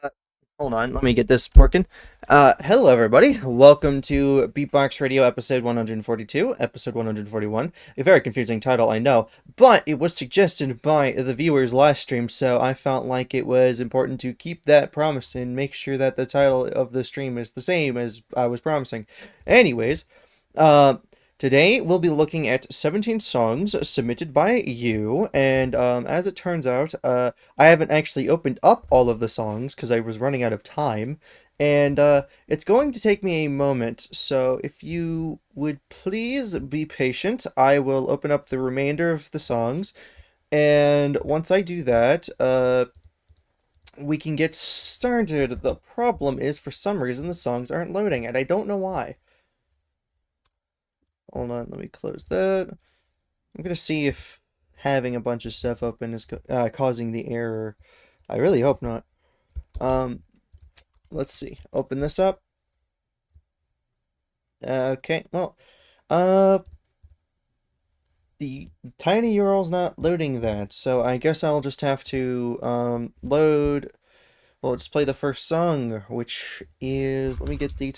Uh, Hold on, let me get this working. Hello everybody, welcome to BeepBox Radio episode 142, episode 141. A very confusing title, I know, but it was suggested by the viewers last stream, so I felt like it was important to keep that promise and make sure that the title of the stream is the same as I was promising. Anyways, today we'll be looking at 17 songs submitted by you, and as it turns out, I haven't actually opened up all of the songs because I was running out of time, and it's going to take me a moment, so if you would please be patient, I will open up the remainder of the songs, and once I do that, we can get started. The problem is, for some reason, the songs aren't loading, and I don't know why. Hold on, let me close that. I'm gonna see if having a bunch of stuff open is causing the error. I really hope not. Let's see. Open this up. Okay, well, the tiny URL's not loading that, so I guess I'll just have to load. Well, just play the first song, which is, let me get the.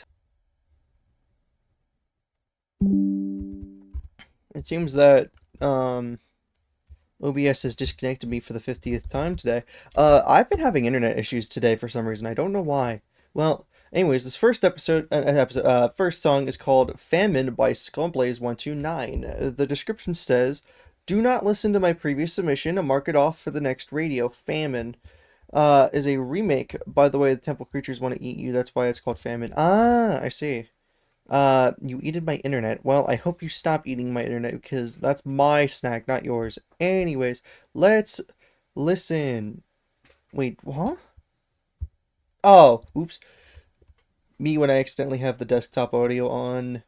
It seems that OBS has disconnected me for the 50th time today. I've been having internet issues today for some reason. I don't know why. Well, anyways, this first first song is called "Famine" by Skullblaze129. The description says, "Do not listen to my previous submission and mark it off for the next radio. Famine is a remake. By the way, the temple creatures want to eat you. That's why it's called Famine." Ah, I see. You eated my internet. Well, I hope you stop eating my internet because that's my snack, not yours. Anyways, let's listen. Wait, what? Oh, oops. Me when I accidentally have the desktop audio on.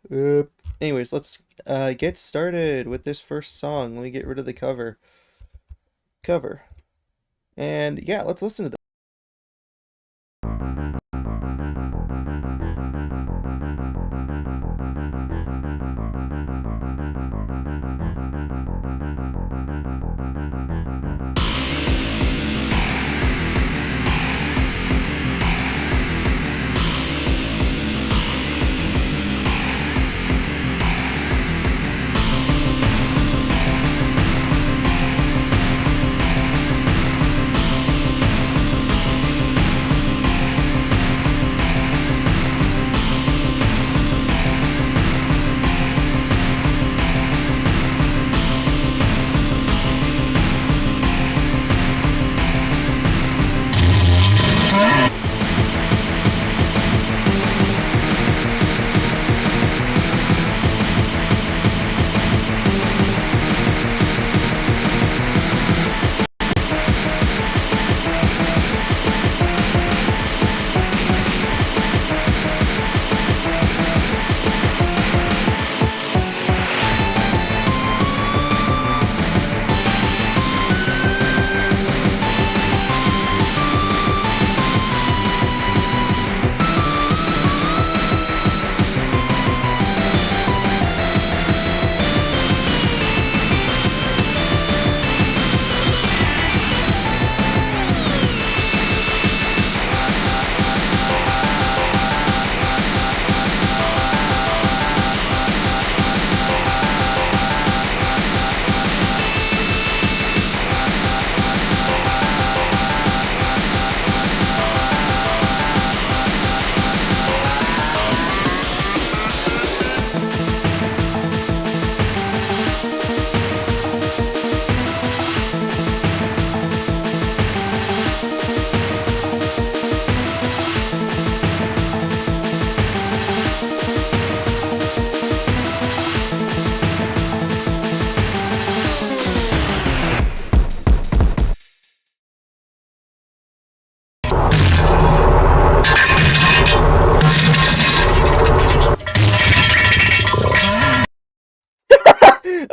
Anyways, let's get started with this first song. Let me get rid of the cover. And yeah, let's listen to this.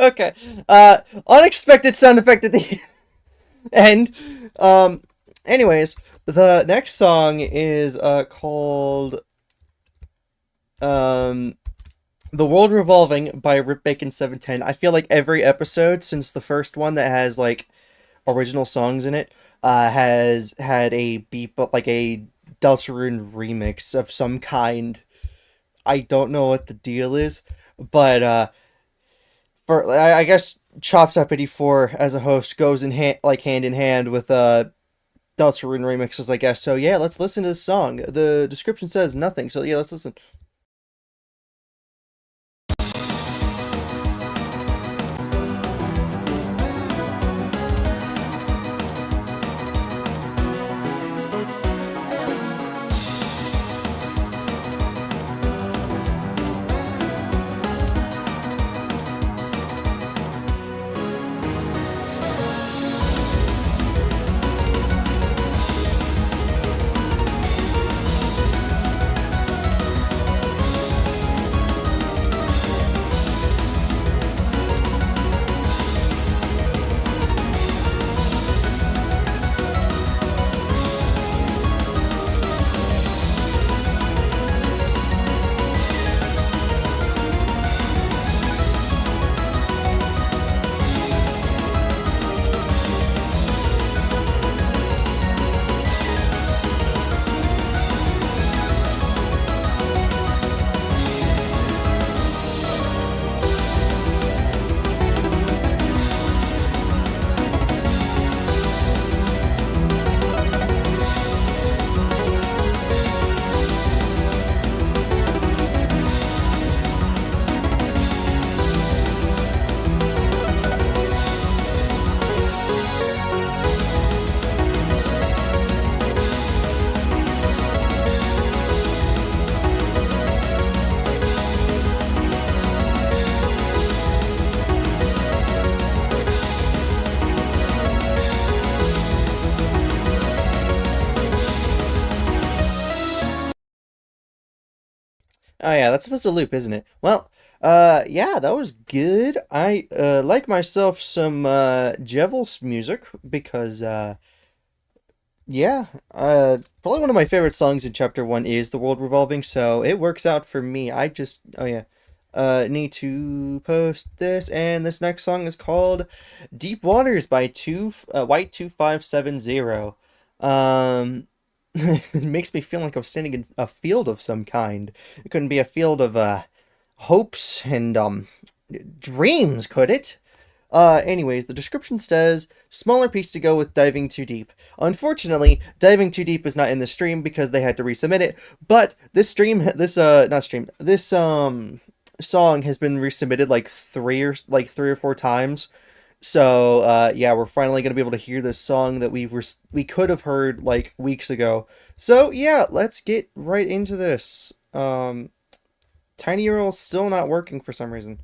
Okay. Unexpected sound effect at the end. Anyways, the next song is called um The World Revolving by Rip Bacon 710. I feel like every episode since the first one that has like original songs in it has had a beep like a Deltarune remix of some kind. I don't know what the deal is, but for I guess Chops Up 84 as a host goes in hand in hand with Deltarune remixes, I guess. So yeah, let's listen to this song. The description says nothing, so yeah, let's listen. Oh yeah, that's supposed to loop, isn't it? Well, yeah, that was good. I like myself some Jevils music because yeah, probably one of my favorite songs in chapter 1 is The World Revolving, so it works out for me. I just oh yeah. Need to post this, and this next song is called Deep Waters by White 2570. It makes me feel like I'm standing in a field of some kind. It couldn't be a field of hopes and dreams, could it? Anyways, the description says smaller piece to go with Diving Too Deep. Unfortunately, Diving Too Deep is not in the stream because they had to resubmit it, but this song has been resubmitted like three or four times. So yeah, we're finally gonna be able to hear this song that we could have heard like weeks ago. So yeah, let's get right into this. Tiny URL's still not working for some reason.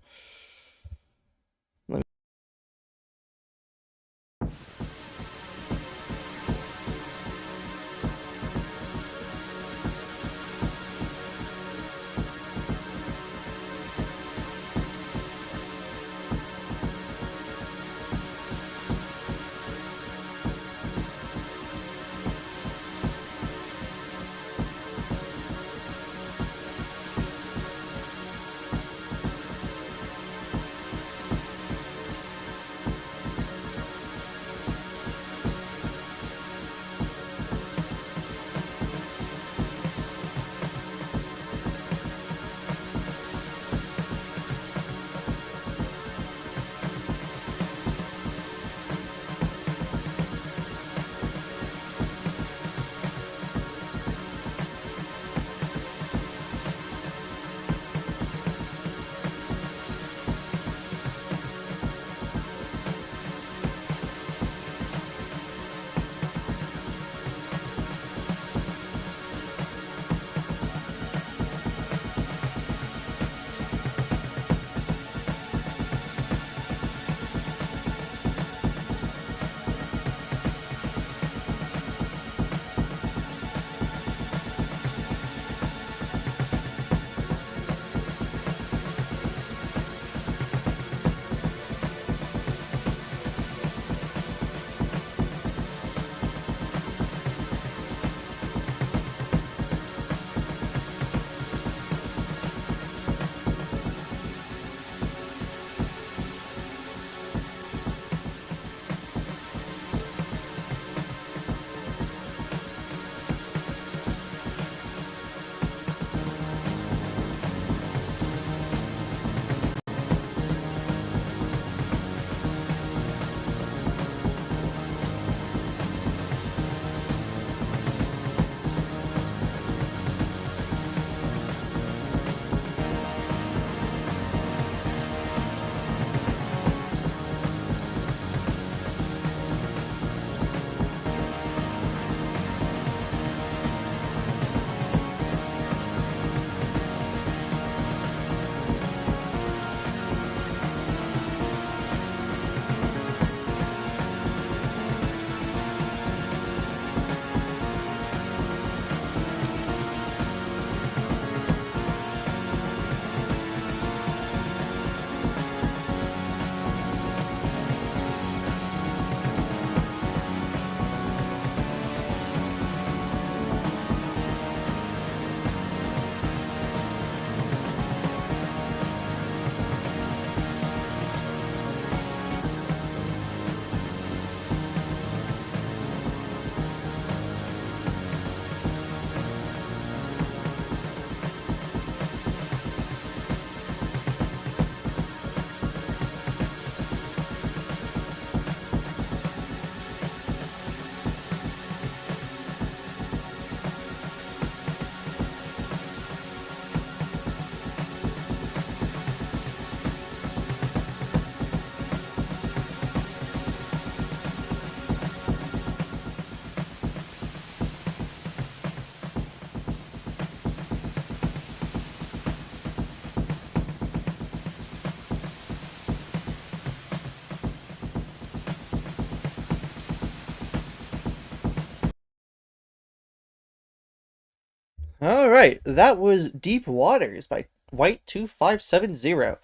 Alright, that was Deep Waters by White2570.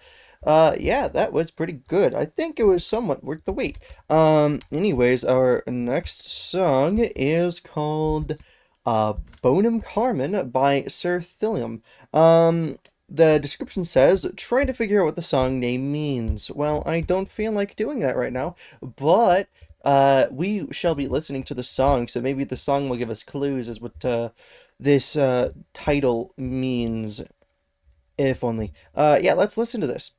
Yeah, that was pretty good. I think it was somewhat worth the wait. Anyways, our next song is called Bonum Carmen by SirThilliom. The description says, trying to figure out what the song name means. Well, I don't feel like doing that right now, but we shall be listening to the song, so maybe the song will give us clues as what this title means, if only. Yeah, let's listen to this.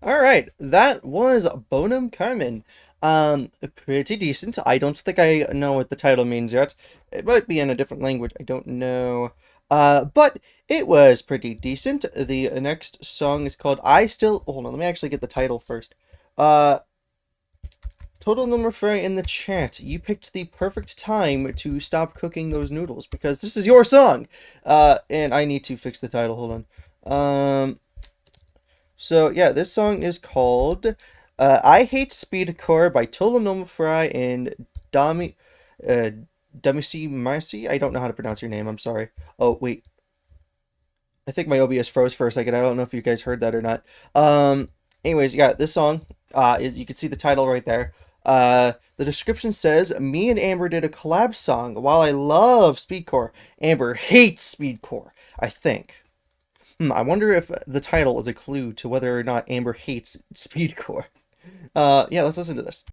All right, that was Bonum Carmen. Pretty decent. I don't think I know what the title means yet. It might be in a different language. I don't know. But it was pretty decent. The next song is called I Still... Hold on, let me actually get the title first. TotalNormalFry in the chat, you picked the perfect time to stop cooking those noodles because this is your song. And I need to fix the title. Hold on. So yeah, this song is called I Hate SPEEDCORE by TotalNormalFry and domicimaci. I don't know how to pronounce your name, I'm sorry. Oh, wait. I think my OBS froze for a second. I don't know if you guys heard that or not. Anyways, yeah, this song is, you can see the title right there. The description says, me and Amber did a collab song. While I love SPEEDCORE, Amber hates SPEEDCORE, I think. I wonder if the title is a clue to whether or not Amber hates SPEEDCORE. Yeah, let's listen to this.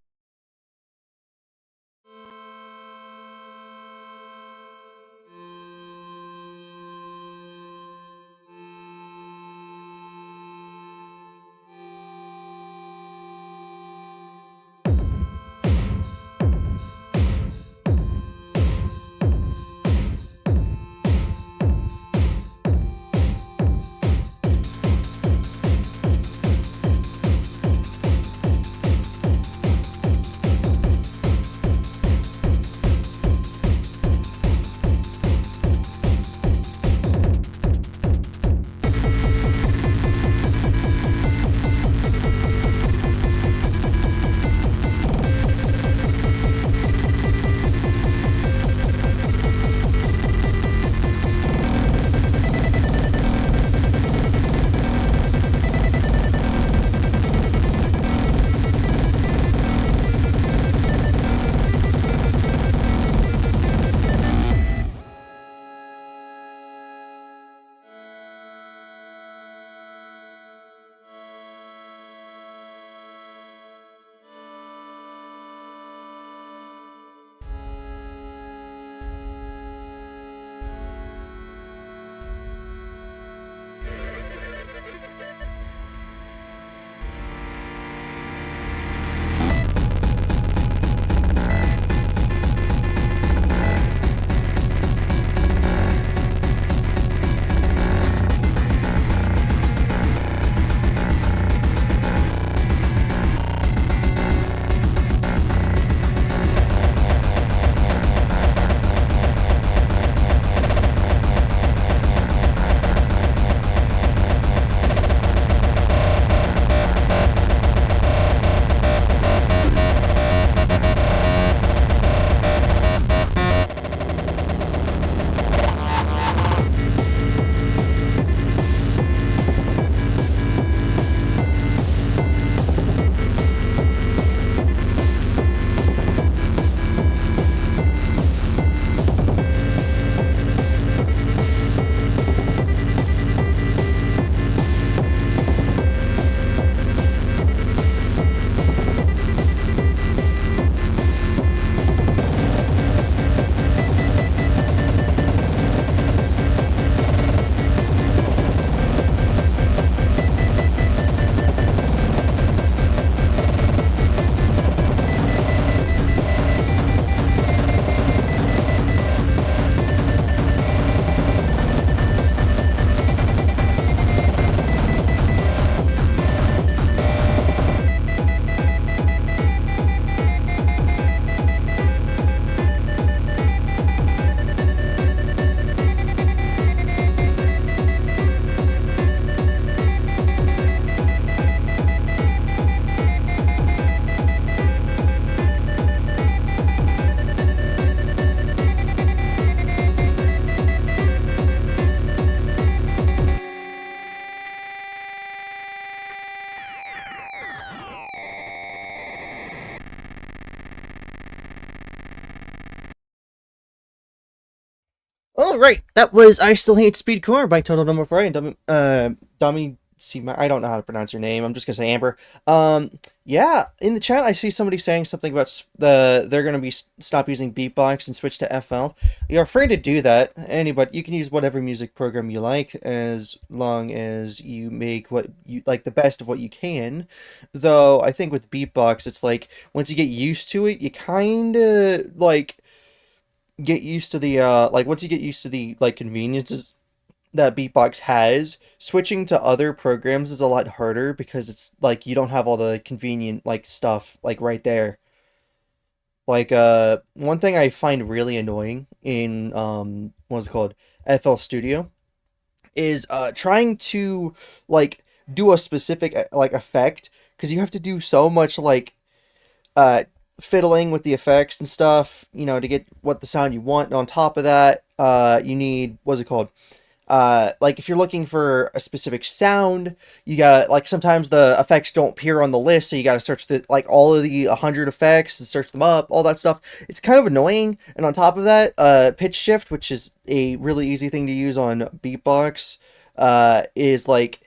All right, that was "I Still Hate SPEEDCORE" by TotalNormalFry and domicimaci. I don't know how to pronounce your name. I'm just gonna say Amber. Yeah, in the chat I see somebody saying something about they're gonna be stop using BeepBox and switch to FL. You're free to do that. Anybody, you can use whatever music program you like as long as you make what you like the best of what you can. Though I think with BeepBox, it's like once you get used to it, you kind of like get used to the like once you get used to the like conveniences that BeepBox has, switching to other programs is a lot harder because it's like you don't have all the convenient like stuff like right there. Like one thing I find really annoying in what's it called? FL Studio is trying to like do a specific like effect because you have to do so much like uh, fiddling with the effects and stuff, you know, to get what the sound you want. And on top of that, you need, what's it called? Like if you're looking for a specific sound, you gotta, like sometimes the effects don't appear on the list, so you gotta search the, like all of the 100 effects and search them up, all that stuff. It's kind of annoying. And on top of that, pitch shift, which is a really easy thing to use on BeepBox, is like,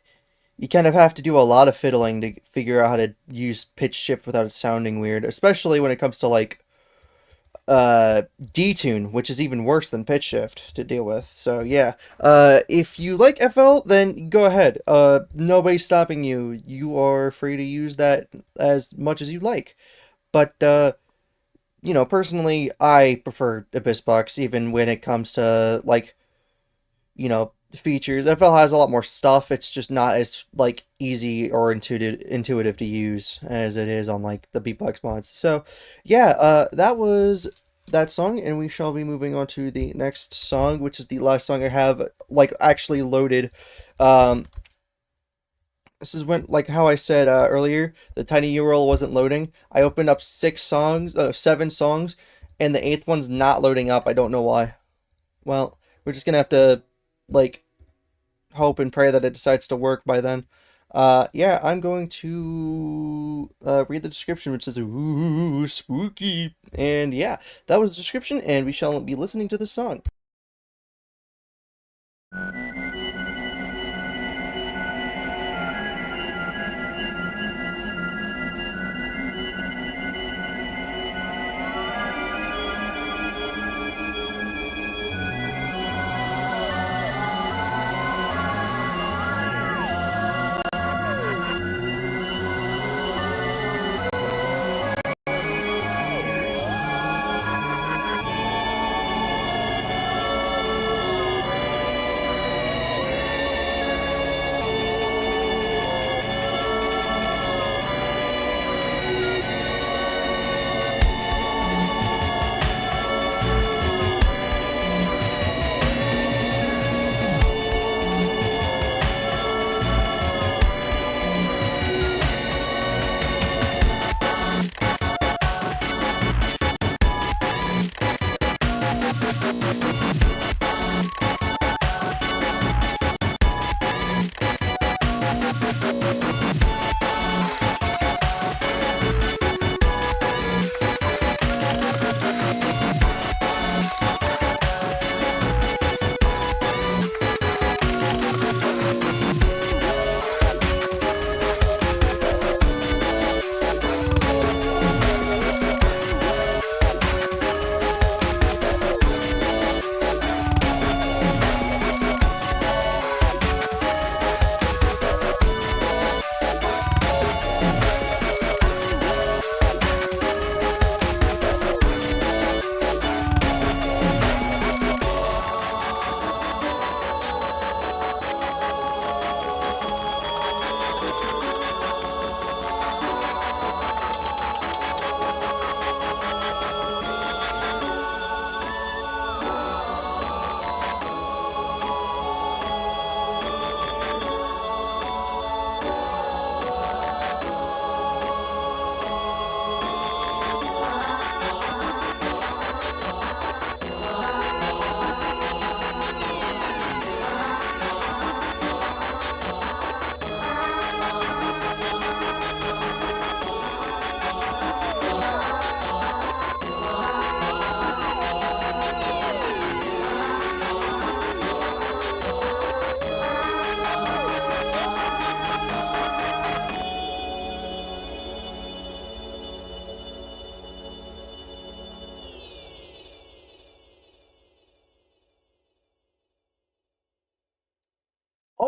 you kind of have to do a lot of fiddling to figure out how to use pitch shift without it sounding weird, especially when it comes to like detune, which is even worse than pitch shift to deal with. So yeah, if you like FL, then go ahead. Nobody's stopping you. You are free to use that as much as you like. But you know, personally, I prefer AbyssBox even when it comes to like, you know, features. FL has a lot more stuff. It's just not as like easy or intuitive to use as it is on like the beatbox mods. So yeah, that was that song, and we shall be moving on to the next song, which is the last song I have like actually loaded. Um, this is when, like how I said earlier, the tiny URL wasn't loading. I opened up 7 songs, and the 8th one's not loading up. I don't know why. Well, we're just gonna have to like hope and pray that it decides to work by then. Yeah, I'm going to read the description, which says, "Ooh, spooky." And yeah, that was the description, and we shall be listening to the song.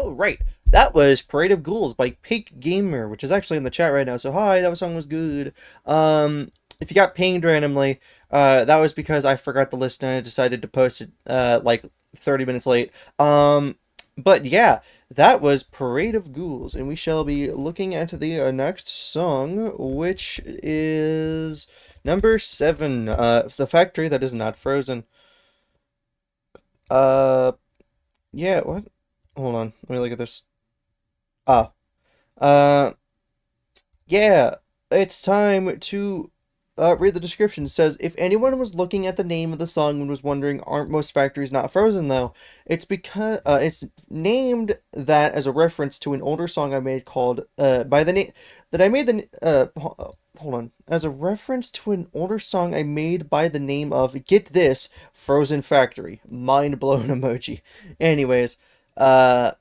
Oh, right. That was Parade of Ghouls by pikegamer, which is actually in the chat right now. So, hi, that song was good. If you got pinged randomly, that was because I forgot the list and I decided to post it, like 30 minutes late. But yeah, that was Parade of Ghouls, and we shall be looking at the next song, which is number 7, The Factory That Is Not Frozen. Uh, yeah, what? Hold on, let me look at this. Ah, uh, yeah, it's time to read the description. It says, if anyone was looking at the name of the song and was wondering, aren't most factories not frozen though? It's because it's named that as a reference to an older song I made called by the name that I made the hold on, as a reference to an older song I made by the name of, get this, Frozen Factory. Mind blown emoji. Anyways, uh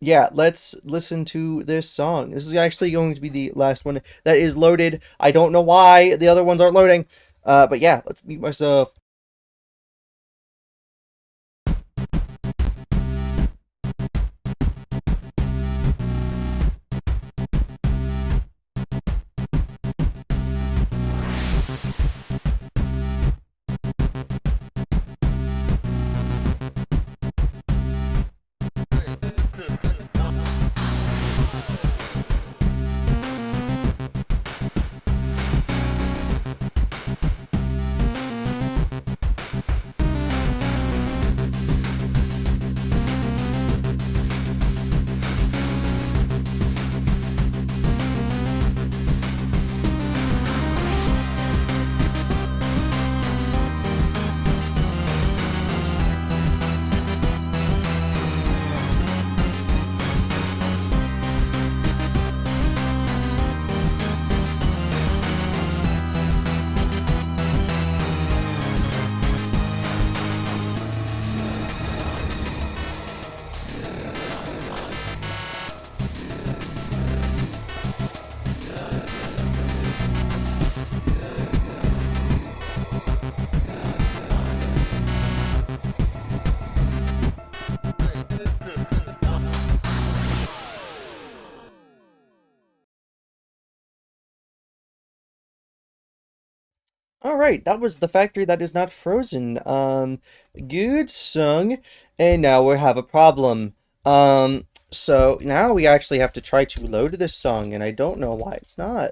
yeah, let's listen to this song. This is actually going to be the last one that is loaded. I don't know why the other ones aren't loading. But yeah, let's mute myself. All right, that was The Factory That Is Not Frozen. Good song. And now we have a problem. So now we actually have to try to load this song, and I don't know why it's not.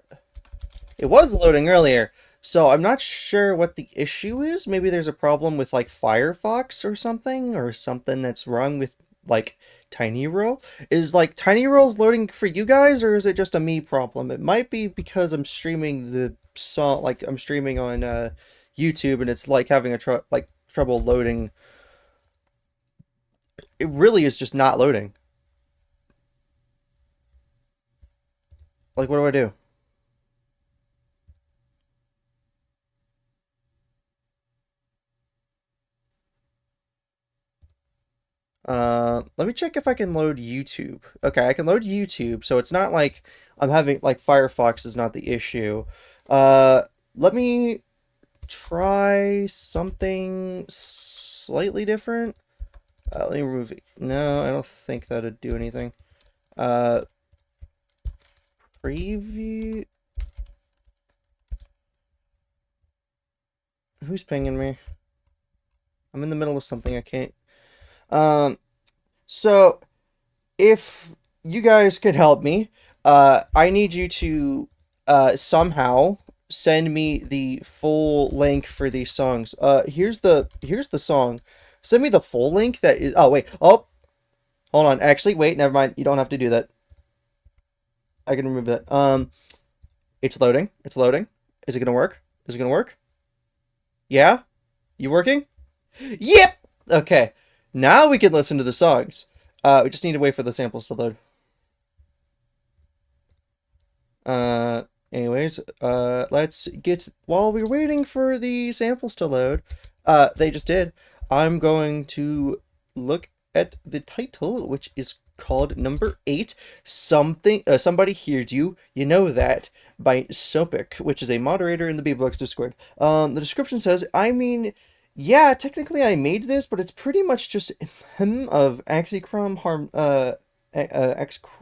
It was loading earlier, so I'm not sure what the issue is. Maybe there's a problem with like Firefox or something that's wrong with like TinyURL. Is like TinyURLs loading for you guys, or is it just a me problem? It might be because I'm streaming the song, like I'm streaming on YouTube, and it's like having a trouble loading. It really is just not loading. Like, what do I do? Let me check if I can load YouTube. Okay, I can load YouTube, so it's not like I'm having, like, Firefox is not the issue. Uh, Let me try something slightly different. Let me remove it. No, I don't think that'd do anything. Uh, Preview. Who's pinging me? I'm in the middle of something. I can't. So if you guys could help me, I need you to somehow send me the full link for these songs. Here's the song. Send me the full link that is. Oh wait. Oh, hold on. Actually, wait. Never mind. You don't have to do that. I can remove that. It's loading. It's loading. Is it gonna work? Is it gonna work? Yeah. You working? Yep. Okay. Now we can listen to the songs. We just need to wait for the samples to load. Anyways, let's get, while we're waiting for the samples to load, they just did. I'm going to look at the title, which is called number 8, Somebody Hears You, You Know That, by Sopic, which is a moderator in the BeepBox Discord. The description says, I mean, Yeah, technically I made this, but it's pretty much just him of Axiom harm Axiom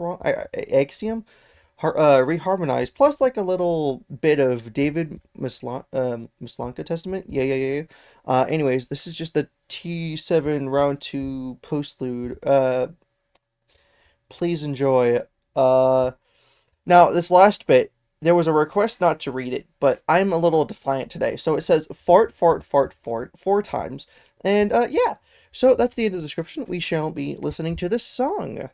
reharmonized, plus like a little bit of David Maslanka Testament. Yeah. Anyways, this is just the T7 round 2 postlude. Please enjoy. Uh Now, this last bit, there was a request not to read it, but I'm a little defiant today. So it says fart, fart, fart, fart 4 times. And yeah, so that's the end of the description. We shall be listening to this song.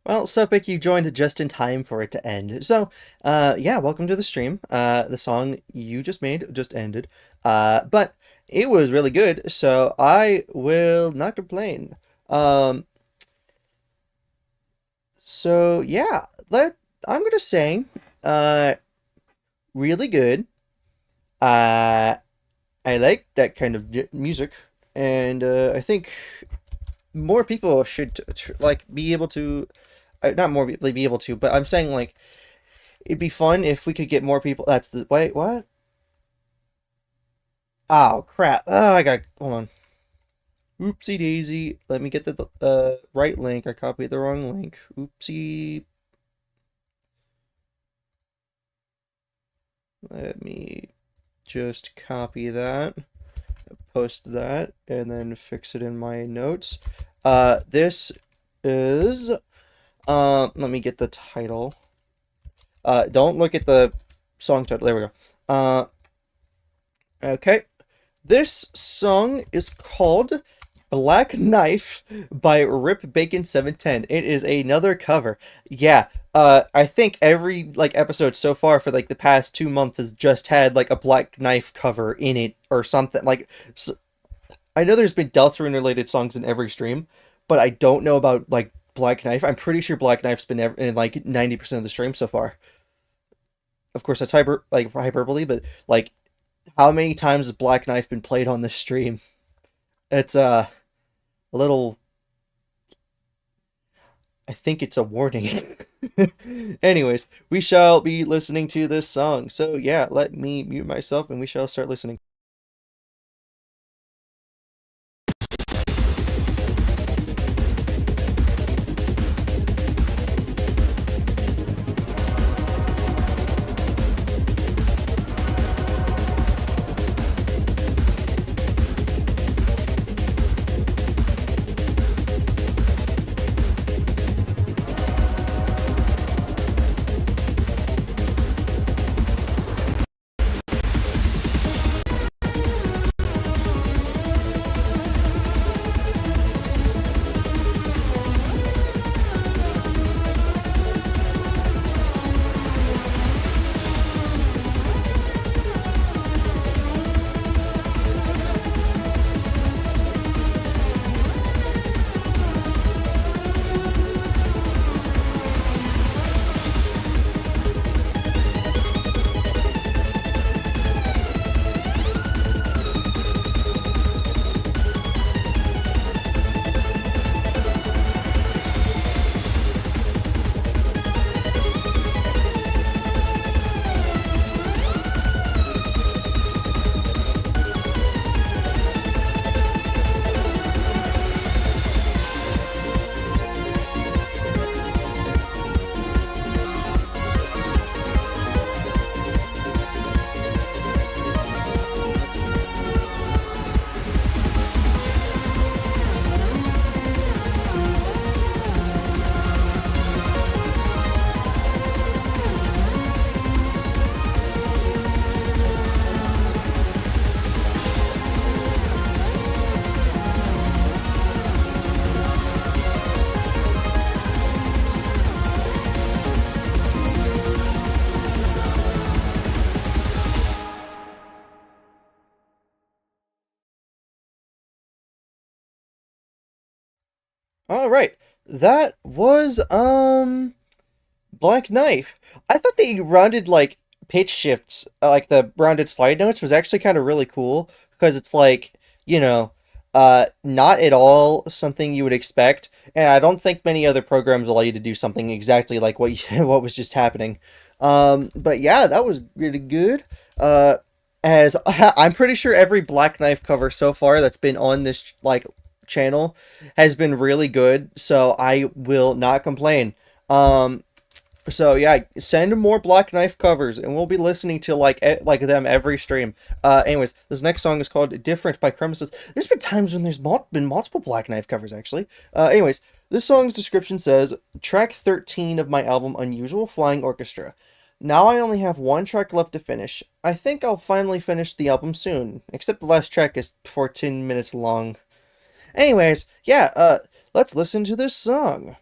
Well, Supik, you joined just in time for it to end. So, yeah, welcome to the stream. The song you just made just ended. But it was really good, so I will not complain. Um, so yeah, I'm gonna say, uh, really good. Uh, I like that kind of music, and I think more people should like be able to, not more people be able to, but I'm saying like it'd be fun if we could get more people. That's the wait, what? Oh crap! Oh, I got hold on. Oopsie daisy. Let me get the right link. I copied the wrong link. Oopsie. Let me just copy that, post that, and then fix it in my notes. This is let me get the title. Don't look at the song title. There we go. Okay. This song is called Black Knife by Rip Bacon 710. It is another cover. Yeah. I think every like episode so far for like the past 2 months has just had like a Black Knife cover in it or something. Like so, I know there's been Deltarune related songs in every stream, but I don't know about like Black Knife. I'm pretty sure Black Knife's been in like 90% of the stream so far. Of course, that's hyperbole, but like, how many times has Black Knife been played on this stream? It's a little. I think it's a warning. Anyways, we shall be listening to this song. So yeah, let me mute myself and we shall start listening. All right, that was Black Knife. I thought the rounded like pitch shifts, like the rounded slide notes, was actually kind of really cool because it's like not at all something you would expect, and I don't think many other programs allow you to do something exactly like what was just happening. But yeah, that was really good. As I'm pretty sure every Black Knife cover so far that's been on this like channel has been really good, so I will not complain. So yeah, send more Black Knife covers, and we'll be listening to like them every stream. Anyways, this next song is called "Different" by Chromosoze. There's been times when there's been multiple Black Knife covers actually. Anyways, this song's description says, "Track 13 of my album Unusual Flying Orchestra. Now I only have one track left to finish. I think I'll finally finish the album soon. Except the last track is 14 minutes long." Anyways, yeah, let's listen to this song.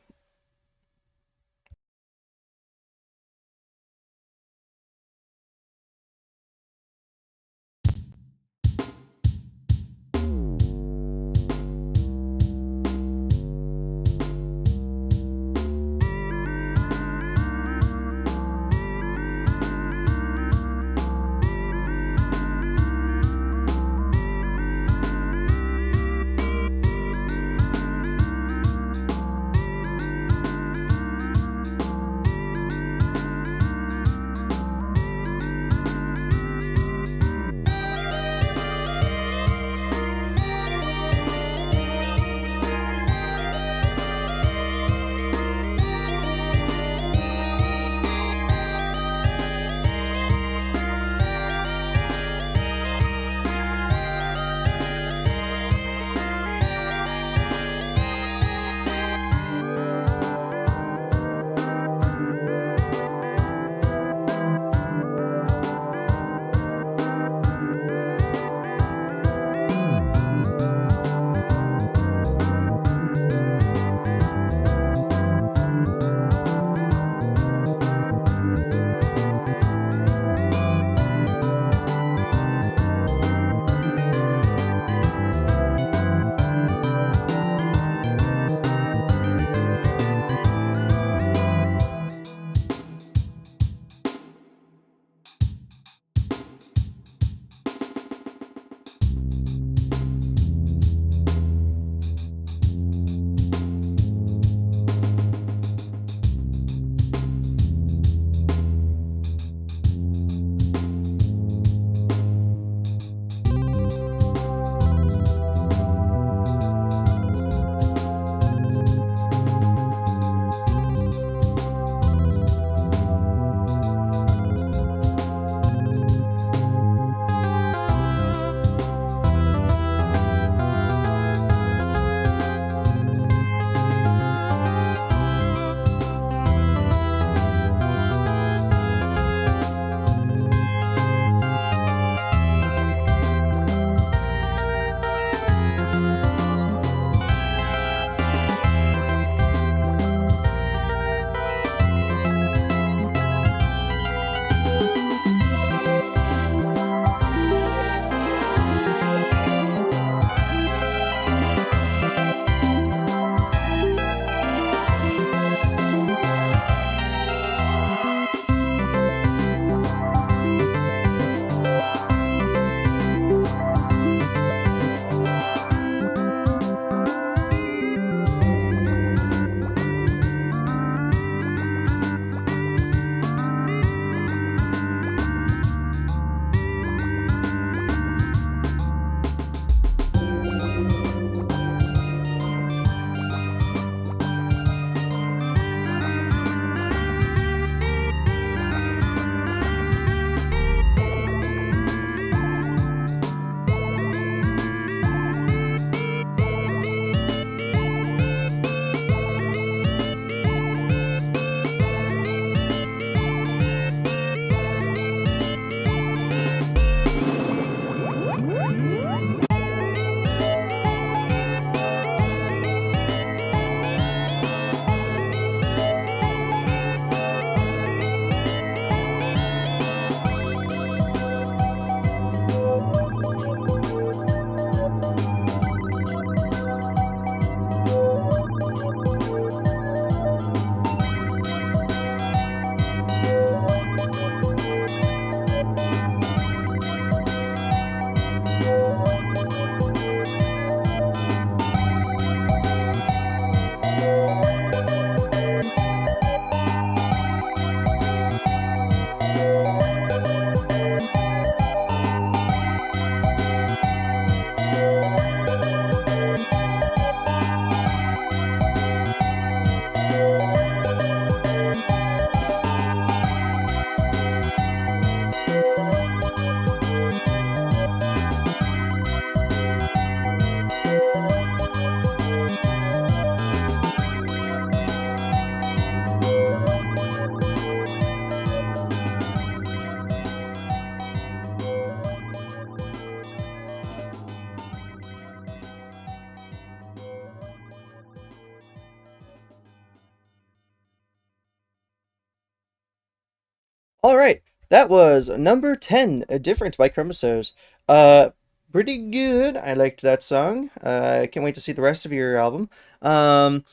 All right, that was number 10, Different by Chromosoze. Uh, Pretty good. I liked that song. I can't wait to see the rest of your album. Um,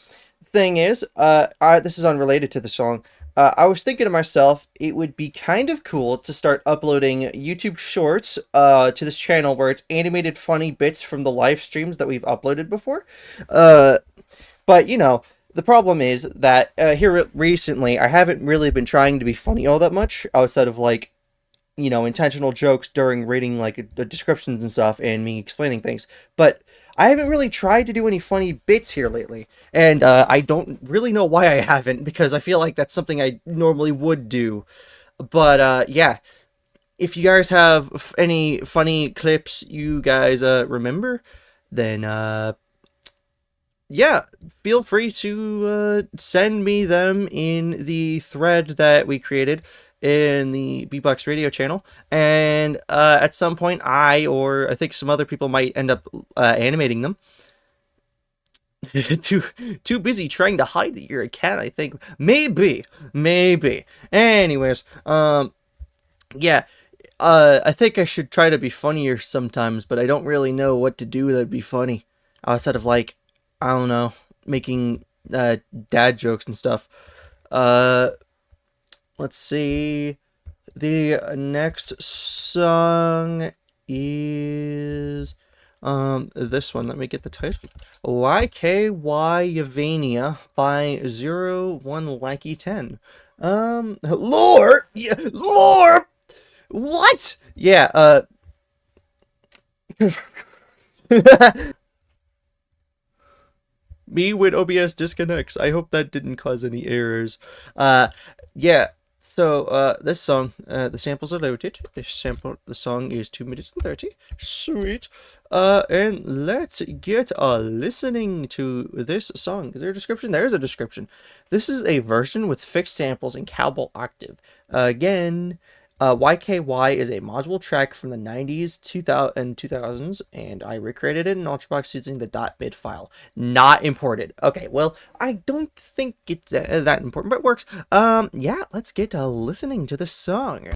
Thing is, this is unrelated to the song. I was thinking to myself, it would be kind of cool to start uploading YouTube Shorts to this channel where it's animated funny bits from the live streams that we've uploaded before. Uh, but the problem is that here recently, I haven't really been trying to be funny all that much outside of like intentional jokes during reading like the descriptions and stuff and me explaining things. But I haven't really tried to do any funny bits here lately, and I don't really know why I haven't because I feel like that's something I normally would do. But yeah, if you guys have any funny clips you guys remember, then yeah, feel free to send me them in the thread that we created in the BeepBox radio channel, and at some point or I think some other people might end up animating them. too busy trying to hide that you're a cat, I think. Maybe. Anyways, yeah, I think I should try to be funnier sometimes, but I don't really know what to do that'd be funny outside of like, I don't know, making dad jokes and stuff. Uh, let's see. The next song is this one. Let me get the title. YKYovania by 01Lucky10. Lore! Yeah, lore! What? Yeah, me when OBS disconnects. I hope that didn't cause any errors. Yeah. So, this song, the samples are loaded. The song is 2 minutes and 30. Sweet. And let's get listening to this song. Is there a description? There is a description. This is a version with fixed samples and cowbell octave. Again, YKY is a module track from the 90s, 2000s, and I recreated it in ultrabox using the .bit file. Not imported. Okay, well, I don't think it's that important, but it works. Yeah, let's get to listening to the song.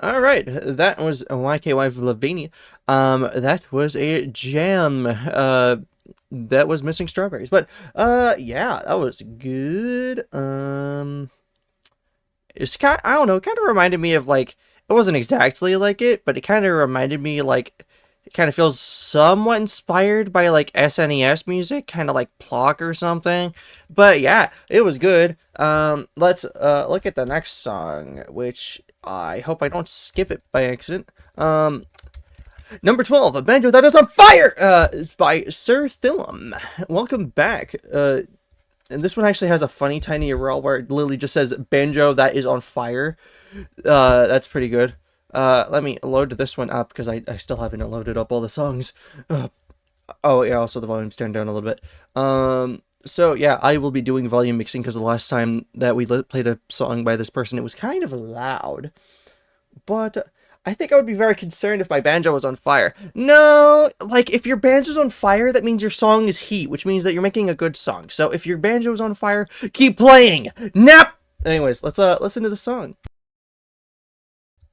All right, that was YKYovania. That was a jam. That was Missing Strawberries, but yeah, that was good. It's kind, I don't know, it kind of reminded me of like, it wasn't exactly like it, but it kind of reminded me like, it kind of feels somewhat inspired by like SNES music, kind of like Plock or something. But yeah, it was good. Let's look at the next song, which I hope I don't skip it by accident. Number 12, a Banjo That Is on Fire, by SirThilliom. Welcome back. And this one actually has a funny tiny URL where it literally just says Banjo That Is on Fire. That's pretty good. Let me load this one up because I still haven't loaded up all the songs. Oh yeah, also the volume's turned down a little bit. So yeah, I will be doing volume mixing because the last time that we played a song by this person, it was kind of loud. But I think I would be very concerned if my banjo was on fire. No, like, if your banjo's on fire, that means your song is heat, which means that you're making a good song. So if your banjo's on fire, keep playing! Nap! Anyways, let's listen to the song.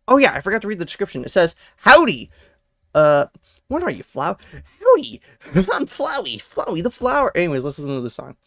Oh yeah, I forgot to read the description. It says, howdy! What are you, Flow? Howdy! I'm Flowey! Flowey the flower! Anyways, let's listen to the song.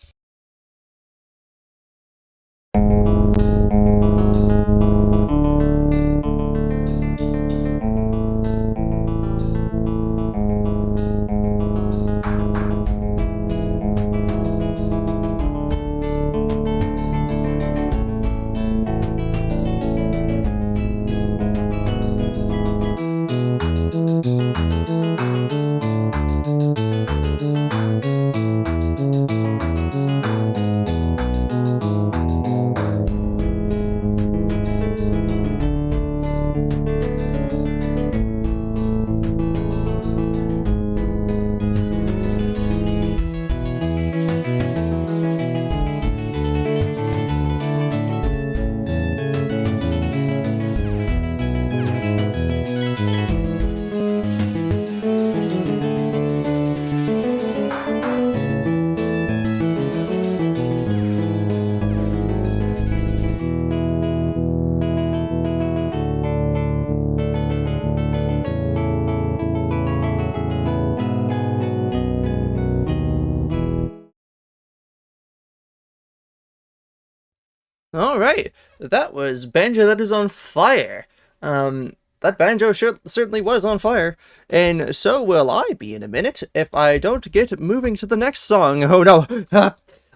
Alright, that was Banjo That Is on Fire. That banjo certainly was on fire, and so will I be in a minute if I don't get moving to the next song. Oh no!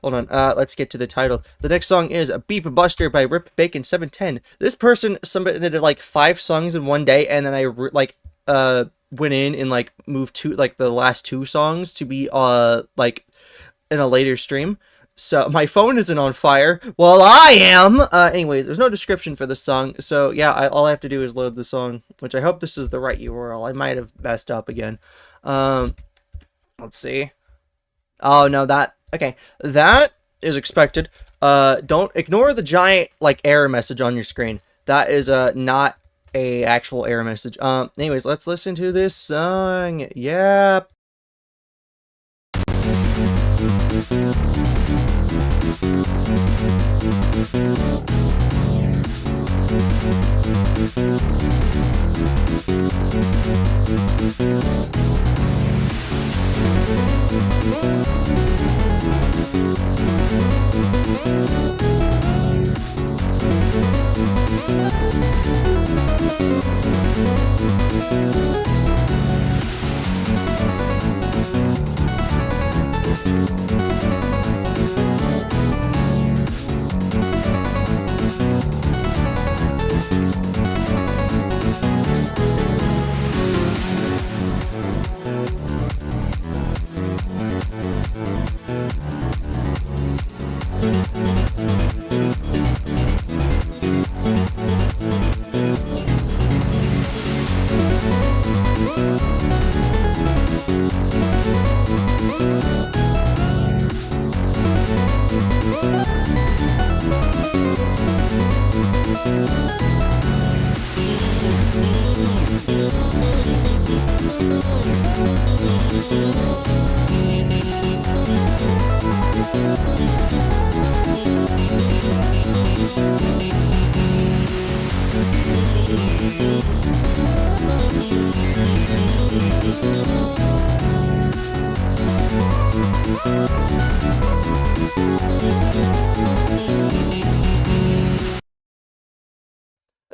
Hold on, let's get to the title. The next song is Beep Buster by Rip Bacon 710. This person submitted like 5 songs in one day, and then I went in and like moved to like the last 2 songs to be like in a later stream. So my phone isn't on fire. Well, I am. Anyway, there's no description for this song. So yeah, all I have to do is load the song, which I hope this is the right URL. I might have messed up again. Let's see. Oh no, okay. That is expected. Don't ignore the giant like error message on your screen. That is not a actual error message. Anyways, let's listen to this song. Yep.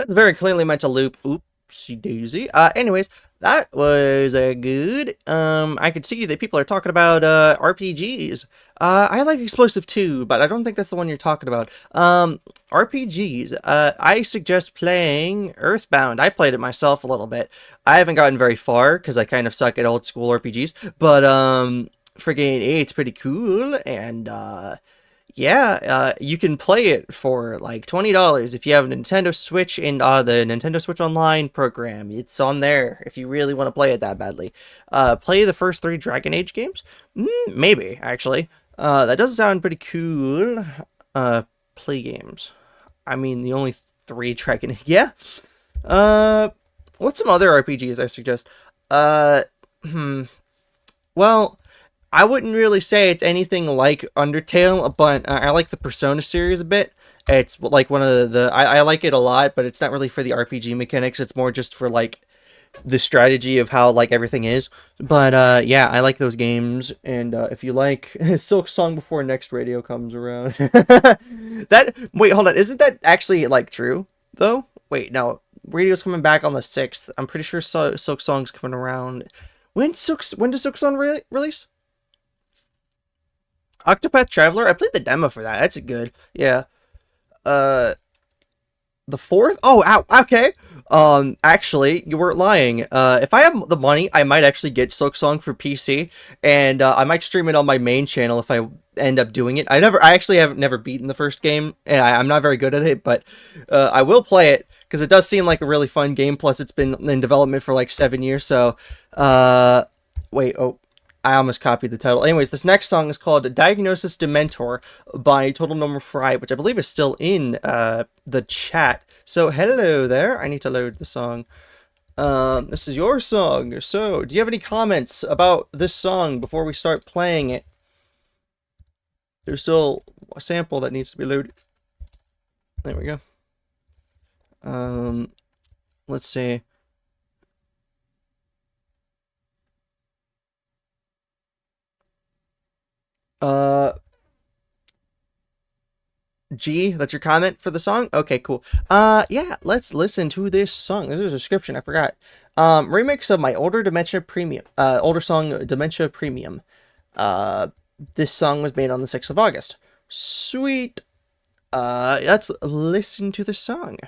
That's very clearly meant to loop. Oopsie daisy. Anyways, that was good. I could see that people are talking about RPGs. I like Explosive too, but I don't think that's the one you're talking about. RPGs. I suggest playing Earthbound. I played it myself a little bit. I haven't gotten very far because I kind of suck at old school RPGs, but friggin' it's pretty cool, and yeah, you can play it for like $20 if you have a Nintendo Switch in the Nintendo Switch Online program. It's on there if you really want to play it that badly. Play the first 3 Dragon Age games? Maybe, actually. That does sound pretty cool. Play games. I mean, the only 3 Dragon Age. Yeah. What's some other RPGs I suggest? Well, I wouldn't really say it's anything like Undertale, but I like the Persona series a bit. It's like one of the... I like it a lot, but it's not really for the RPG mechanics. It's more just for, like, the strategy of how, like, everything is. But, yeah, I like those games. And if you like Silk Song before next radio comes around... Wait, hold on. Isn't that actually, like, true, though? Wait, no. Radio's coming back on the 6th. I'm pretty sure Silk Song's coming around... When does Silk Song release? Octopath Traveler? I played the demo for that. That's good. Yeah. The 4th? Oh, ow, okay. Actually, you weren't lying. If I have the money, I might actually get Silk Song for PC, and I might stream it on my main channel if I end up doing it. I actually have never beaten the first game, and I'm not very good at it, but I will play it because it does seem like a really fun game. Plus, it's been in development for like 7 years. So, wait, oh. I almost copied the title. Anyways, this next song is called Diagnosis Dementor by TotalNormalFry, which I believe is still in the chat. So, hello there. I need to load the song. This is your song. So, do you have any comments about this song before we start playing it? There's still a sample that needs to be loaded. There we go. Let's see. G, that's your comment for the song? Okay, cool. Yeah, let's listen to this song. There's a description, I forgot. Remix of my older song, Dementia Premium. This song was made on the 6th of August. Sweet. Let's listen to the song.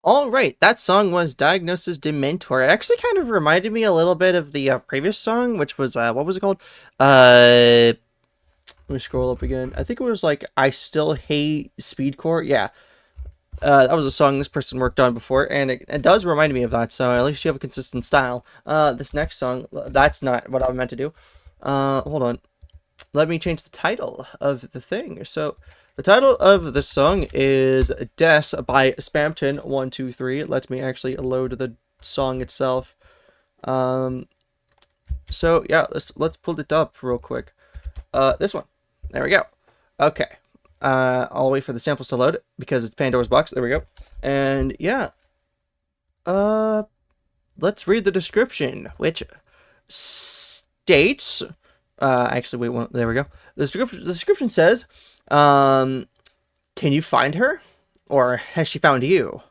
Alright, that song was Diagnosis Dementor. It actually kind of reminded me a little bit of the previous song, which was, what was it called? Let me scroll up again. I think it was like, I Still Hate SPEEDCORE. Yeah. That was a song this person worked on before, and it does remind me of that, so at least you have a consistent style. This next song, that's not what I meant to do. Hold on. Let me change the title of the thing. So, the title of the song is Des by Spamton123. Let me actually load the song itself. So yeah, let's pull it up real quick. This one. There we go. Okay. I'll wait for the samples to load because it's Pandora's box. There we go. And yeah. Let's read the description, which states. Actually, wait. There we go. The description says, "Can you find her, or has she found you?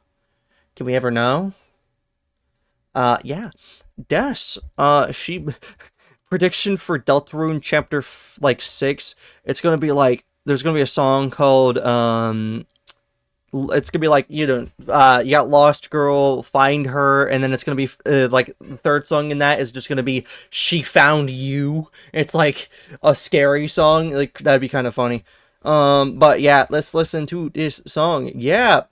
Can we ever know?" Yeah. Des. She. Prediction for Deltarune chapter 6. It's gonna be like there's gonna be a song called it's gonna be like, you got Lost Girl, Find Her, and then it's gonna be like the third song in that is just gonna be She Found You. It's like a scary song. Like that'd be kind of funny. But yeah, let's listen to this song. Yeah.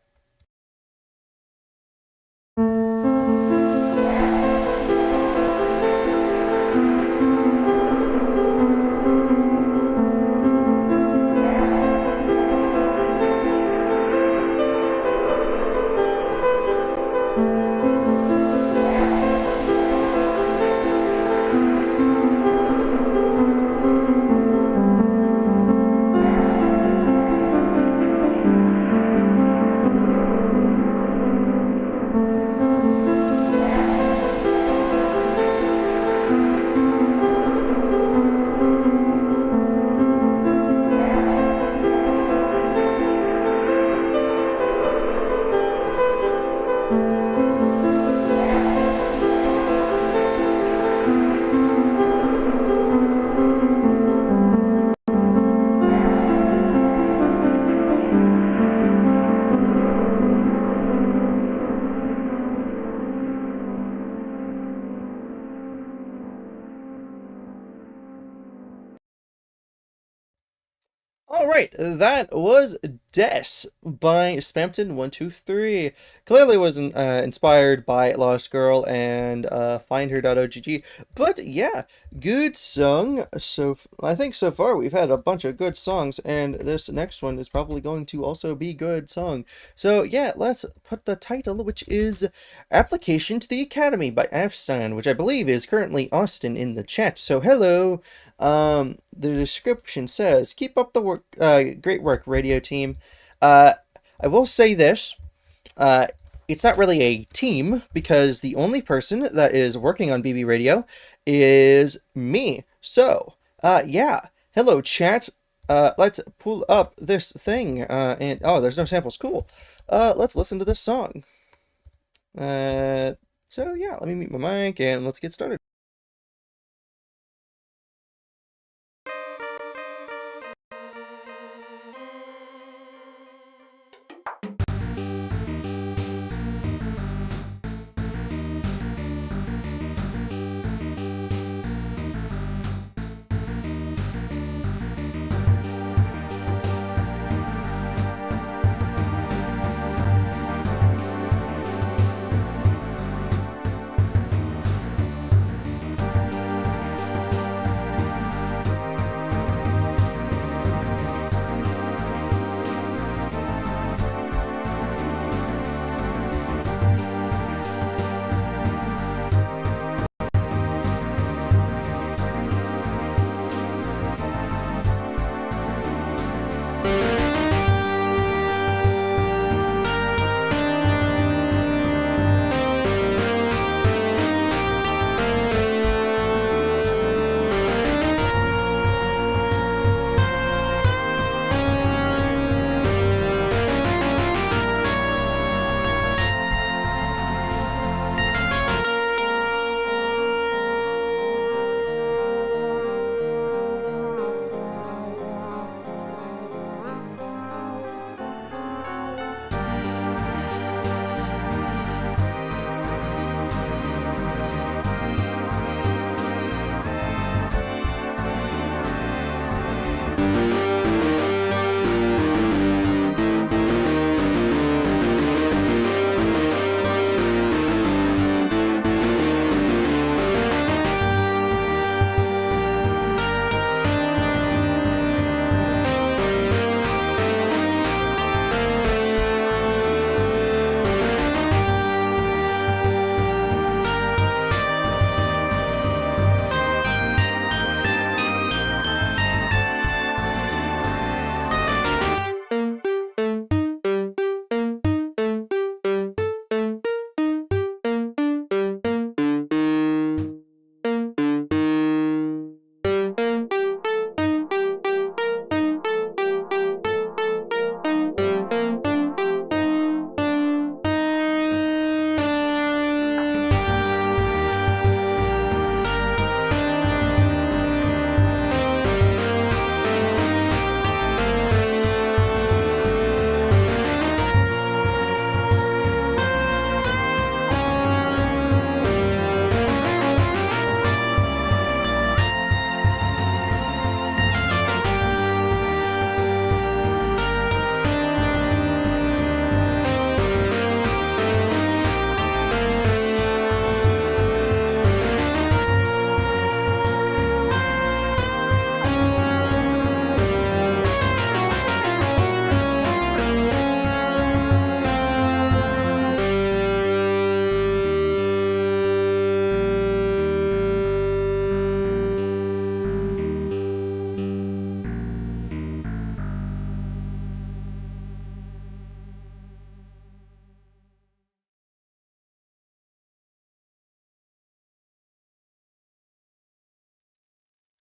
All right, that was Des by Spamton123. Clearly wasn't inspired by Lost Girl and FindHer.ogg, but yeah, good song. So I think so far we've had a bunch of good songs, and this next one is probably going to also be good song. So yeah, let's put the title, which is Application to the Academy by ivesstan, which I believe is currently Austin in the chat. So hello. The description says, "Keep up the work, great work, radio team." I will say this, it's not really a team because the only person that is working on BBRadio is me. So, yeah. Hello, chat. Let's pull up this thing. And oh, there's no samples. Cool. Let's listen to this song. So yeah, let me mute my mic and let's get started.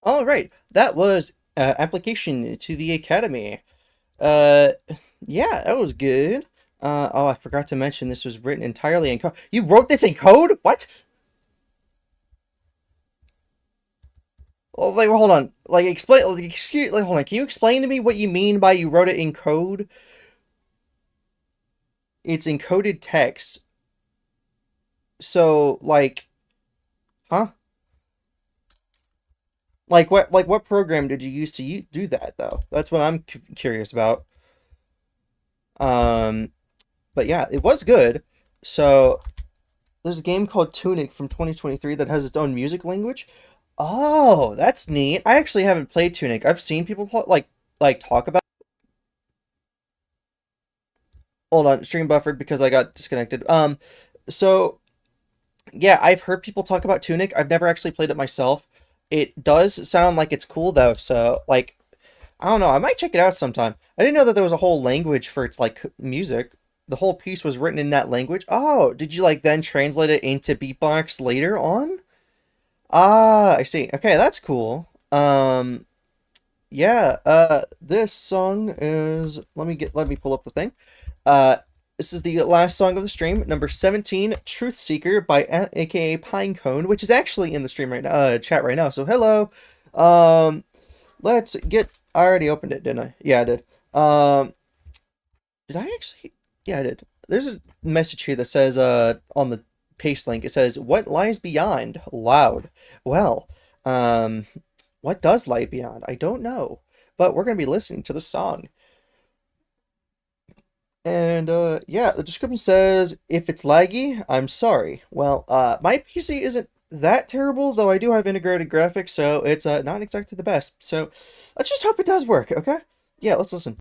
All right, that was application to the academy. Uh, yeah, that was good. Oh, I forgot to mention this was written entirely in code. You wrote this in code? What? Oh, like, hold on. Like, explain. Like, excuse. Like, hold on. Can you explain to me what you mean by you wrote it in code? It's encoded text. So, like, huh? Like, what? Like, what program did you use to do that, though? That's what I'm curious about. Um, but yeah, it was good. So, there's a game called Tunic from 2023 that has its own music language. Oh, that's neat. I actually haven't played Tunic. I've seen people like talk about. Hold on, stream buffered because I got disconnected. So yeah, I've heard people talk about Tunic. I've never actually played it myself. It does sound like it's cool though. So like, I don't know. I might check it out sometime. I didn't know that there was a whole language for its like music. The whole piece was written in that language. Oh, did you like then translate it into BeepBox later on? Ah, I see. Okay, that's cool. Yeah, this song is let me pull up the thing. Uh this is the last song of the stream, number 17, Truthseeker by aka Pinecone, which is actually in the stream right now, chat right now. So hello. Um let's get I already opened it, didn't I? Yeah, I did. Did I actually Yeah, I did. There's a message here that says on the paste link, it says, "What lies beyond?" Loud. Well, um what does lie beyond? I don't know. But we're going to be listening to the song. And yeah, the description says, if it's laggy, I'm sorry. Well, my PC isn't that terrible, though I do have integrated graphics, so it's not exactly the best. So let's just hope it does work, okay? Yeah, let's listen.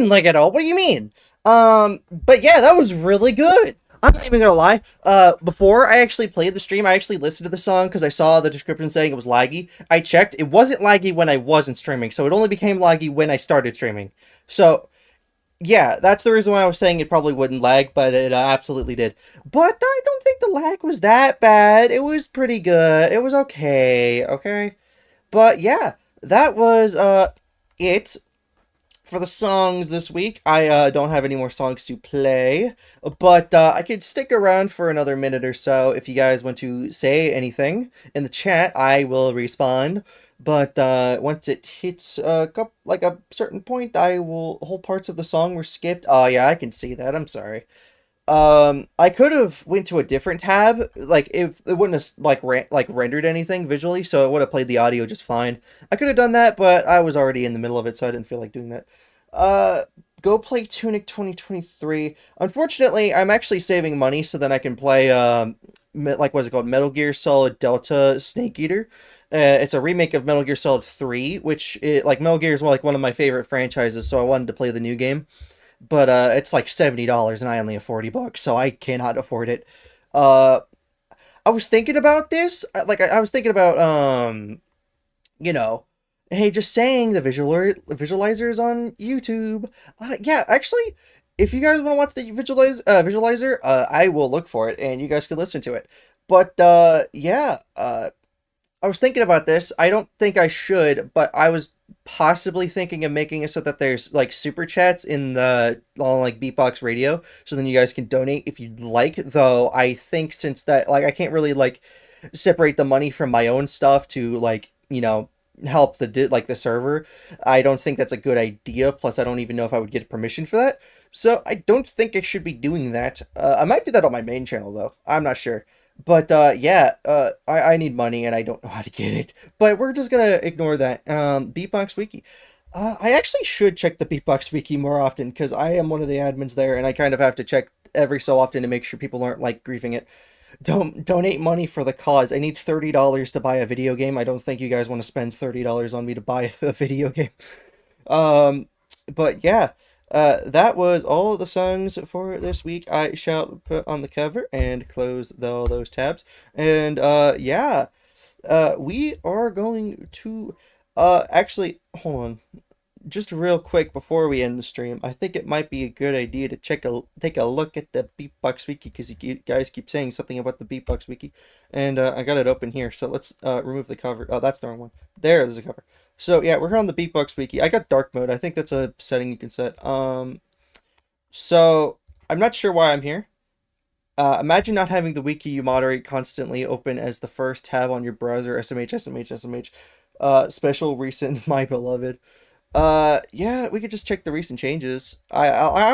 didn't lag at all. What do you mean? But yeah, that was really good. I'm not even gonna lie. Before I actually played the stream, I actually listened to the song because I saw the description saying it was laggy. I checked. It wasn't laggy when I wasn't streaming, so it only became laggy when I started streaming. So yeah, that's the reason why I was saying it probably wouldn't lag, but it absolutely did. But I don't think the lag was that bad. It was pretty good. It was okay. Okay. But yeah, that was it for the songs this week. I don't have any more songs to play, but I could stick around for another minute or so if you guys want to say anything in the chat. I will respond. But once it hits like a certain point, I will whole parts of the song were skipped. Oh yeah, I can see that. I'm sorry. I could have went to a different tab, like if it wouldn't have like rendered anything visually, so it would have played the audio just fine. I could have done that, but I was already in the middle of it, so I didn't feel like doing that. Go play Tunic 2023. Unfortunately, I'm actually saving money so then I can play like what's it called, Metal Gear Solid Delta Snake Eater. It's a remake of Metal Gear Solid 3, which like Metal Gear is like one of my favorite franchises, so I wanted to play the new game. But it's like $70 and I only have $40, so I cannot afford it. I was thinking about this, like I was thinking about you know, hey, just saying the visualizers on YouTube. Yeah, actually, if you guys want to watch the visualizer, I will look for it and you guys can listen to it. But yeah, I was thinking about this. I don't think I should, but I was possibly thinking of making it so that there's like super chats in the on like BeepBox Radio, so then you guys can donate if you'd like. Though I think since that like I can't really like separate the money from my own stuff to like help the server. I don't think that's a good idea. Plus, I don't even know if I would get permission for that. So I don't think I should be doing that. I might do that on my main channel though. I'm not sure. But yeah, I need money and I don't know how to get it. But we're just gonna ignore that. BeepBox Wiki. I actually should check the BeepBox Wiki more often because I am one of the admins there and I kind of have to check every so often to make sure people aren't like griefing it. Don't donate money for the cause. I need $30 to buy a video game. I don't think you guys want to spend $30 on me to buy a video game. But yeah. That was all the songs for this week. I shall put on the cover and close all those tabs. And yeah, we are going to actually hold on, just real quick before we end the stream. I think it might be a good idea to take a look at the BeepBox Wiki because you guys keep saying something about the BeepBox Wiki, and I got it open here. So let's remove the cover. Oh, that's the wrong one. There's a cover. So yeah, we're on the BeepBox Wiki. I got dark mode. I think that's a setting you can set. So I'm not sure why I'm here. Imagine not having the wiki you moderate constantly open as the first tab on your browser. SMH. Special recent, my beloved. Yeah, we could just check the recent changes. I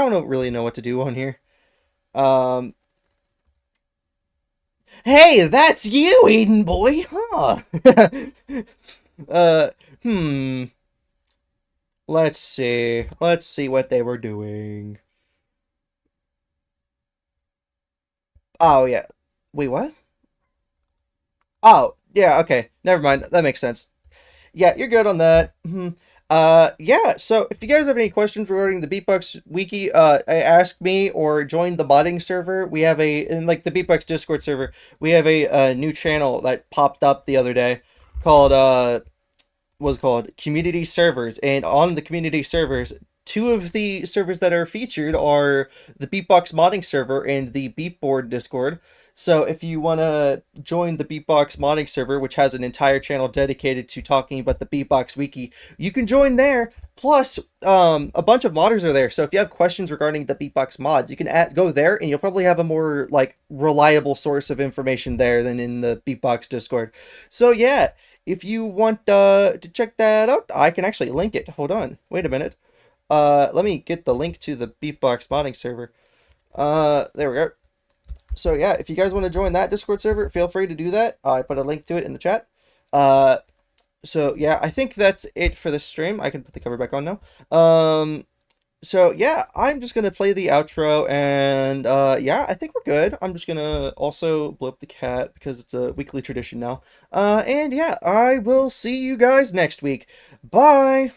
don't really know what to do on here. Hey, that's you, Eden boy, huh? Hmm. Let's see. Let's see what they were doing. Oh, yeah. Wait, what? Oh, yeah, okay. Never mind. That makes sense. Yeah, you're good on that. Yeah, so if you guys have any questions regarding the BeepBox Wiki, ask me or join the modding server. We have in like the BeepBox Discord server, we have a new channel that popped up the other day called, was called Community Servers, and on the community servers, two of the servers that are featured are the BeepBox modding server and the Beepboard Discord. So if you want to join the BeepBox modding server, which has an entire channel dedicated to talking about the BeepBox Wiki, you can join there. Plus, a bunch of modders are there. So if you have questions regarding the BeepBox mods, you can go there, and you'll probably have a more like reliable source of information there than in the BeepBox Discord. So yeah. If you want to check that out, I can actually link it. Hold on. Wait a minute. Let me get the link to the BeepBox modding server. There we go. So yeah, if you guys want to join that Discord server, feel free to do that. I put a link to it in the chat. So yeah, I think that's it for this stream. I can put the cover back on now. So yeah, I'm just gonna play the outro, and yeah, I think we're good. I'm just gonna also blow up the cat because it's a weekly tradition now. And yeah, I will see you guys next week. Bye!